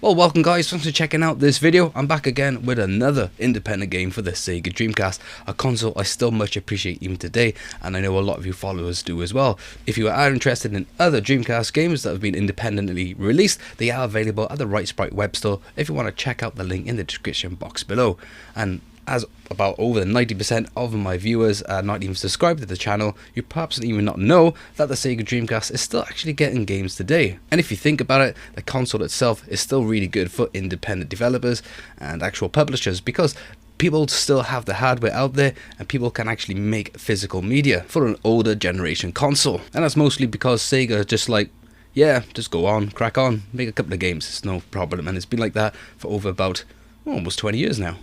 Well, welcome guys, thanks for checking out this video. I'm back again with another independent game for the Sega Dreamcast, a console I still much appreciate even today, and I know a lot of you followers do as well. If you are interested in other Dreamcast games that have been independently released, they are available at the Right Sprite web store if you want to check out the link in the description box below. And as about over 90% of my viewers are not even subscribed to the channel, you perhaps even not know that the Sega Dreamcast is still actually getting games today. And if you think about it, the console itself is still really good for independent developers and actual publishers, because people still have the hardware out there and people can actually make physical media for an older generation console. And that's mostly because Sega are just like, yeah, just go on, crack on, make a couple of games, it's no problem. And it's been like that for over about almost 20 years now.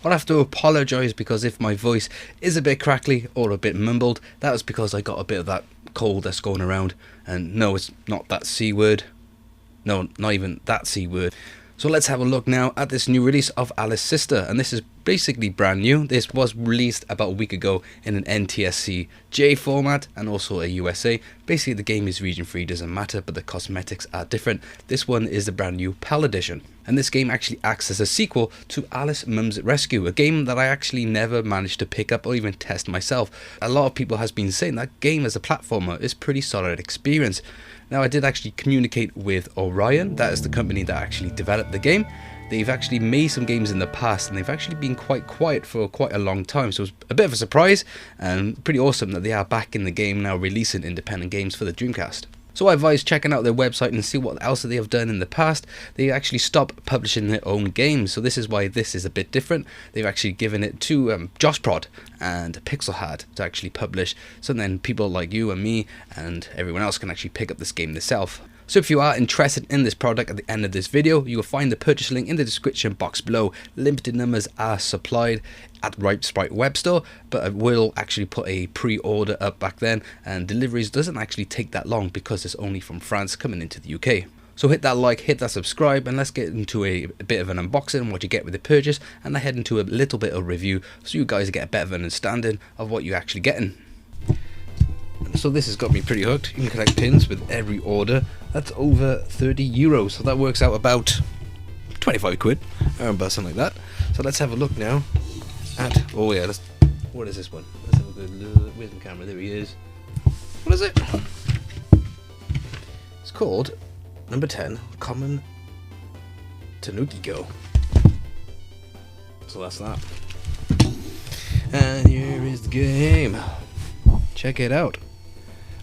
I'll have to apologise because if my voice is a bit crackly or a bit mumbled, that was because I got a bit of that cold that's going around. And no, it's not that C word. No, not even that C word. So let's have a look now at this new release of Alicesisters, and this is basically brand new. This was released about a week ago in an NTSC-J format and also a USA. Basically the game is region free, doesn't matter, but the cosmetics are different. This one is the brand new PAL edition, and this game actually acts as a sequel to Alice Mum's Rescue, a game that I actually never managed to pick up or even test myself. A lot of people has been saying that game as a platformer is pretty solid experience. Now, I did actually communicate with Orion, that is the company that actually developed the game. They've actually made some games in the past and they've actually been quite quiet for quite a long time, so it was a bit of a surprise and pretty awesome that they are back in the game now, releasing independent games for the Dreamcast. So I advise checking out their website and see what else they have done in the past. They actually stopped publishing their own games, so this is why this is a bit different. They've actually given it to joshprod and pixelheart to actually publish, so then people like you and me and everyone else can actually pick up this game themselves. So if you are interested in this product, at the end of this video you will find the purchase link in the description box below. Limited numbers are supplied at Right Sprite web store, but I will actually put a pre-order up back then, and deliveries doesn't actually take that long because it's only from France coming into the UK. So hit that like, hit that subscribe, and let's get into a bit of an unboxing and what you get with the purchase, and I head into a little bit of review so you guys get a better understanding of what you're actually getting. So this has got me pretty hooked. You can collect pins with every order. That's over 30 euros, so that works out about 25 quid or about something like that. So let's have a look now at, oh yeah, what is this one? Let's have a good look. Where's my camera? There he is. What is it? It's called number 10 Common Tanuki Go. So that's that. And here is the game. Check it out.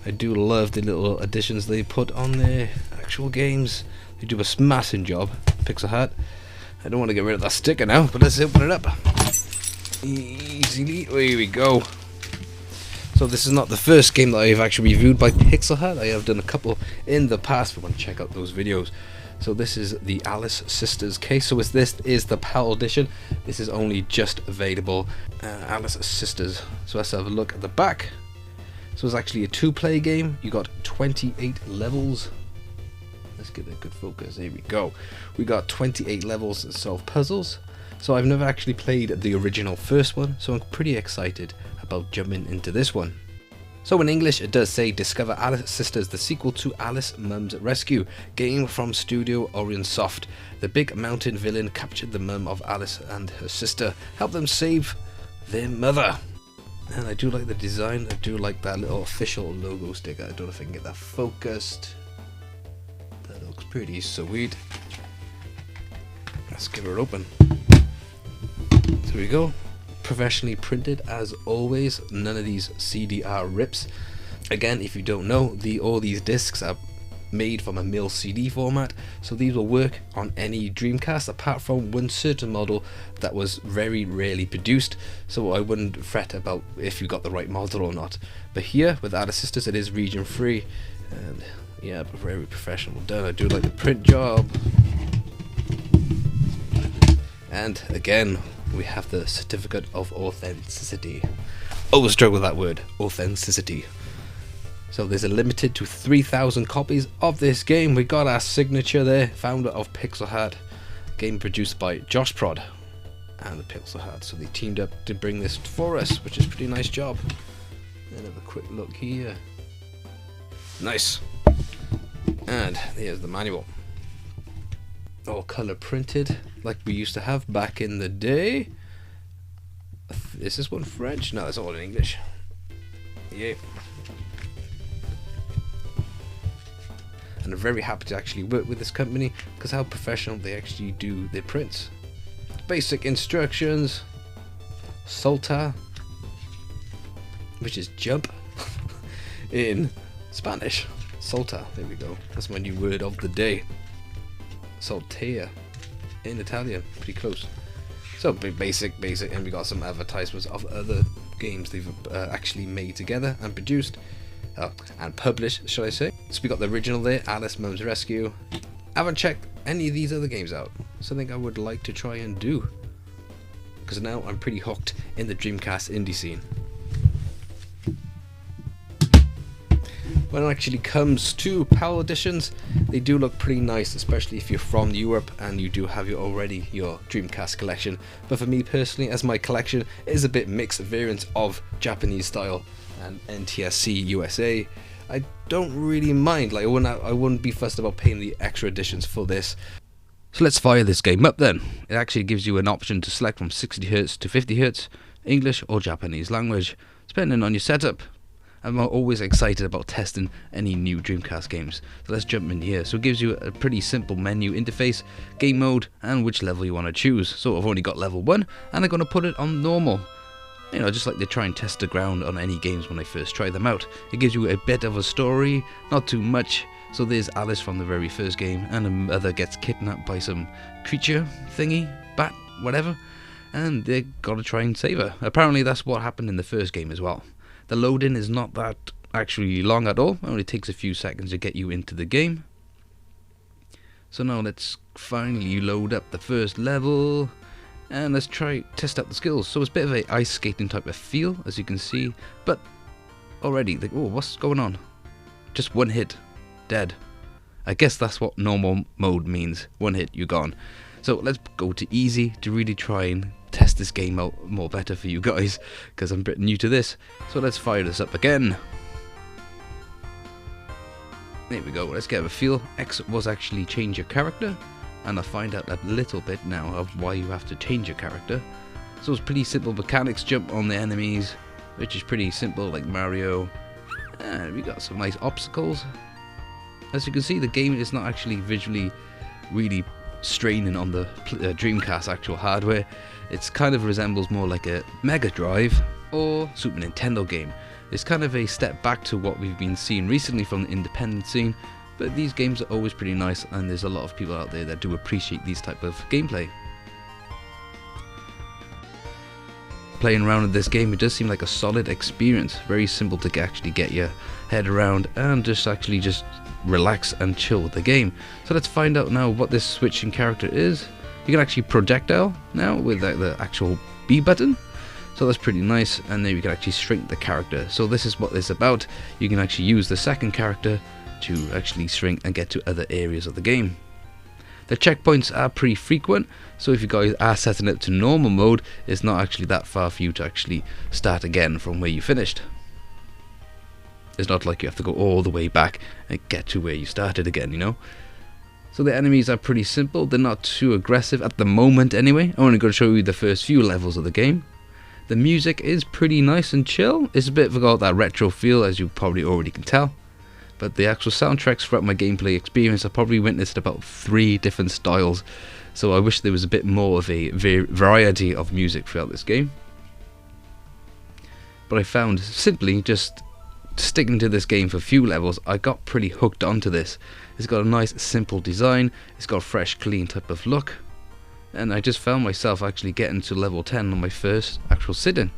I do love the little additions they put on their actual games. They do a smashing job. Pixelheart. I don't want to get rid of that sticker now, but let's open it up. Easily. Here we go. So this is not the first game that I've actually reviewed by Pixelheart. I have done a couple in the past if you want to check out those videos. So this is the Alicesisters case. So this is the PAL edition. This is only just available. Alicesisters. So let's have a look at the back. So it's actually a 2-player game. You got 28 levels. Let's get a good focus. Here we go. We got 28 levels to solve puzzles. So I've never actually played the original first one, so I'm pretty excited about jumping into this one. So in English it does say Discover Alicesisters, the sequel to Alice Mum's Rescue, game from Studio Orion Soft. The big mountain villain captured the mum of Alice and her sister, help them save their mother. And I do like the design. I do like that little official logo sticker. I don't know if I can get that focused. That looks pretty sweet. Let's give it open. There we go. Professionally printed as always. None of these CDR rips. Again, if you don't know, all these discs are made from a mil CD format, so these will work on any Dreamcast apart from one certain model that was very rarely produced, so I wouldn't fret about if you got the right model or not. But here with Alicesisters it is region free, and yeah, very professional done. I do like the print job, and again we have the certificate of authenticity. Always struggle with that word, authenticity. So there's a limited to 3,000 copies of this game. We got our signature there, founder of Pixelheart, game produced by joshprod and the Pixelheart. So they teamed up to bring this for us, which is a pretty nice job. Then have a quick look here. Nice. And here's the manual. all color printed like we used to have back in the day. Is this one French? No, it's all in English. Yeah. And I'm very happy to actually work with this company because how professional they actually do their prints. Basic instructions. Solta, which is jump in Spanish. Solta, there we go. That's my new word of the day. Soltea in Italian, pretty close. So basic, and we got some advertisements of other games they've actually made together and produced. And published, shall I say. So we got the original there, Alice Mum's Rescue. I haven't checked any of these other games out. Something I would like to try and do. Because now I'm pretty hooked in the Dreamcast indie scene. When it actually comes to PAL editions, they do look pretty nice, especially if you're from Europe and you do have your Dreamcast collection. But for me personally, as my collection is a bit mixed variants of Japanese style and NTSC USA, I don't really mind. Like I wouldn't be fussed about paying the extra editions for this. So let's fire this game up then. It actually gives you an option to select from 60Hz to 50Hz, English or Japanese language, depending on your setup. I'm always excited about testing any new Dreamcast games. So let's jump in here. So it gives you a pretty simple menu interface, game mode, and which level you want to choose. So I've only got level 1, and I'm going to put it on normal. You know, just like they try and test the ground on any games when I first try them out. It gives you a bit of a story, not too much. So there's Alice from the very first game, and a mother gets kidnapped by some creature thingy, bat, whatever, and they gotta try and save her. Apparently that's what happened in the first game as well. The loading is not that actually long at all. It only takes a few seconds to get you into the game. So now let's finally load up the first level. And let's test out the skills. So it's a bit of a ice skating type of feel, as you can see. But already, like, oh, what's going on? Just one hit, dead. I guess that's what normal mode means. One hit, you're gone. So let's go to easy to really try and test this game out more better for you guys, because I'm a bit new to this. So let's fire this up again. There we go. Let's get a feel. X was actually change your character. And I'll find out a little bit now of why you have to change your character. So it's pretty simple mechanics, jump on the enemies, which is pretty simple like Mario. And we got some nice obstacles. As you can see, the game is not actually visually really straining on the Dreamcast actual hardware. It kind of resembles more like a Mega Drive or Super Nintendo game. It's kind of a step back to what we've been seeing recently from the independent scene. But these games are always pretty nice, and there's a lot of people out there that do appreciate these type of gameplay. Playing around with this game, it does seem like a solid experience. Very simple to actually get your head around and just relax and chill with the game. So let's find out now what this switching character is. You can actually projectile now with the actual B button. So that's pretty nice, and then you can actually shrink the character. So this is what it's about. You can actually use the second character to actually shrink and get to other areas of the game. The checkpoints are pretty frequent, so if you guys are setting it to normal mode, it's not actually that far for you to actually start again from where you finished. It's not like you have to go all the way back and get to where you started again, you know. So the enemies are pretty simple, they're not too aggressive at the moment anyway. I'm only going to show you the first few levels of the game. The music is pretty nice and chill. It's a bit of that retro feel, as you probably already can tell. But the actual soundtracks throughout my gameplay experience, I probably witnessed about 3 different styles. So I wish there was a bit more of a variety of music throughout this game. But I found simply just sticking to this game for a few levels, I got pretty hooked onto this. It's got a nice simple design, it's got a fresh clean type of look. And I just found myself actually getting to level 10 on my first actual sit-in.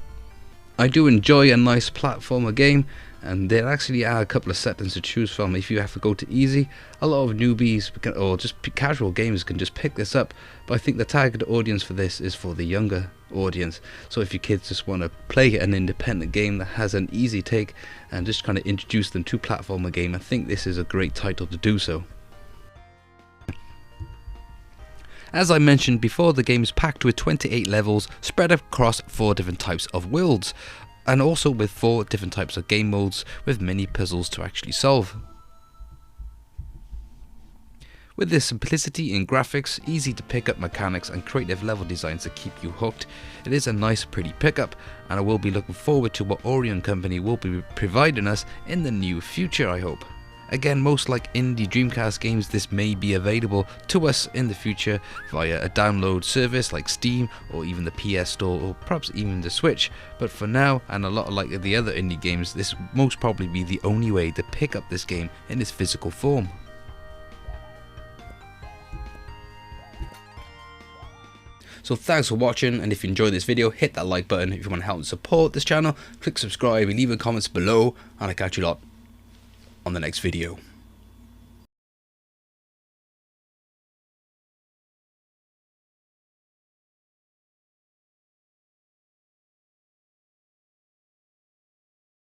I do enjoy a nice platformer game, and there actually are a couple of settings to choose from. If you have to go to easy, a lot of newbies or just casual gamers can just pick this up, but I think the target audience for this is for the younger audience. So if your kids just want to play an independent game that has an easy take and just kind of introduce them to platformer game, I think this is a great title to do so. As I mentioned before, the game is packed with 28 levels spread across 4 different types of worlds, and also with 4 different types of game modes with many puzzles to actually solve. With this simplicity in graphics, easy to pick up mechanics and creative level designs that keep you hooked, it is a nice pretty pickup, and I will be looking forward to what Orion Company will be providing us in the near future, I hope. Again, most like indie Dreamcast games, this may be available to us in the future via a download service like Steam or even the PS Store or perhaps even the Switch, but for now, and a lot like the other indie games, this most probably be the only way to pick up this game in its physical form. So thanks for watching, and if you enjoyed this video, hit that like button. If you want to help support this channel, click subscribe and leave a comments below, and I'll catch you lot on the next video.